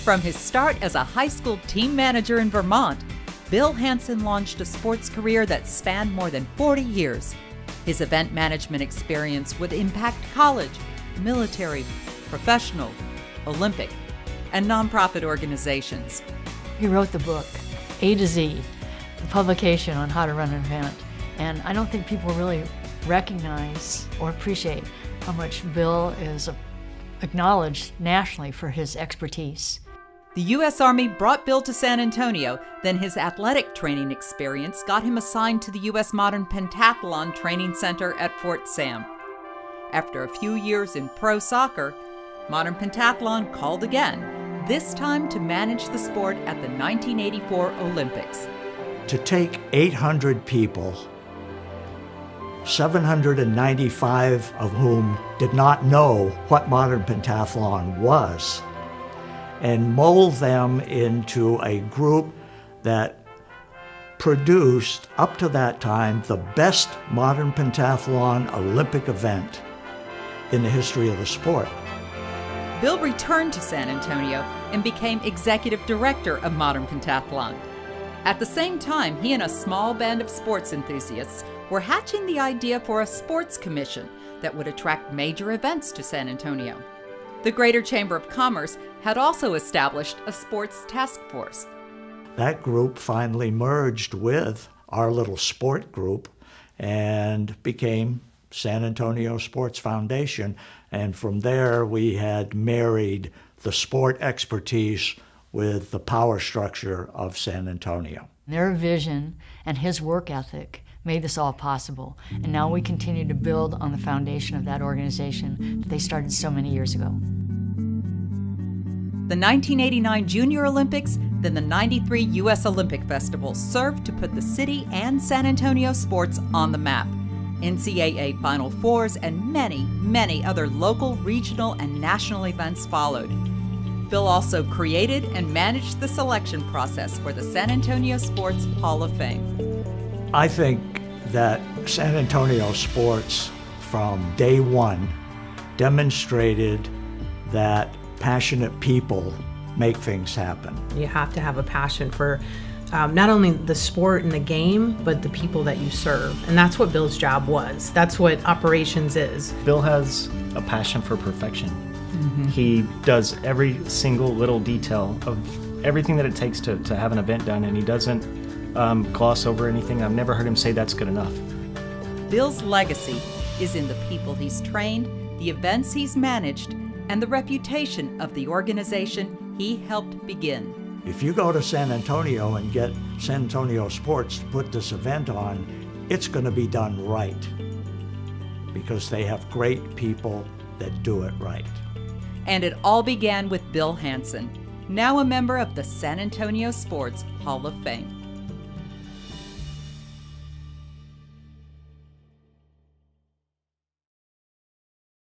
From his start as a high school team manager in Vermont, Bill Hanson launched a sports career that spanned more than 40 years. His event management experience would impact college, military, professional, Olympic, and nonprofit organizations. He wrote the book, A to Z, the publication on how to run an event. And I don't think people really recognize or appreciate how much Bill is acknowledged nationally for his expertise. The U.S. Army brought Bill to San Antonio, then his athletic training experience got him assigned to the U.S. Modern Pentathlon Training Center at Fort Sam. After a few years in pro soccer, Modern Pentathlon called again, this time to manage the sport at the 1984 Olympics. To take 800 people, 795 of whom did not know what Modern Pentathlon was, and mold them into a group that produced, up to that time, the best Modern Pentathlon Olympic event in the history of the sport. Bill returned to San Antonio and became executive director of Modern Pentathlon. At the same time, he and a small band of sports enthusiasts were hatching the idea for a sports commission that would attract major events to San Antonio. The Greater Chamber of Commerce had also established a sports task force. That group finally merged with our little sport group and became San Antonio Sports Foundation. And from there, we had married the sport expertise with the power structure of San Antonio. Their vision and his work ethic made this all possible. And now we continue to build on the foundation of that organization that they started so many years ago. The 1989 Junior Olympics, then the 93 U.S. Olympic Festival served to put the city and San Antonio sports on the map. NCAA Final Fours and many, many other local, regional, and national events followed. Bill also created and managed the selection process for the San Antonio Sports Hall of Fame. I think that San Antonio sports from day one demonstrated that passionate people make things happen. You have to have a passion for not only the sport and the game, but the people that you serve. And that's what Bill's job was. That's what operations is. Bill has a passion for perfection. He does every single little detail of everything that it takes to have an event done, and he doesn't gloss over anything. I've never heard him say that's good enough. Bill's legacy is in the people he's trained, the events he's managed, and the reputation of the organization he helped begin. If you go to San Antonio and get San Antonio Sports to put this event on, it's going to be done right, because they have great people that do it right. And it all began with Bill Hanson, now a member of the San Antonio Sports Hall of Fame.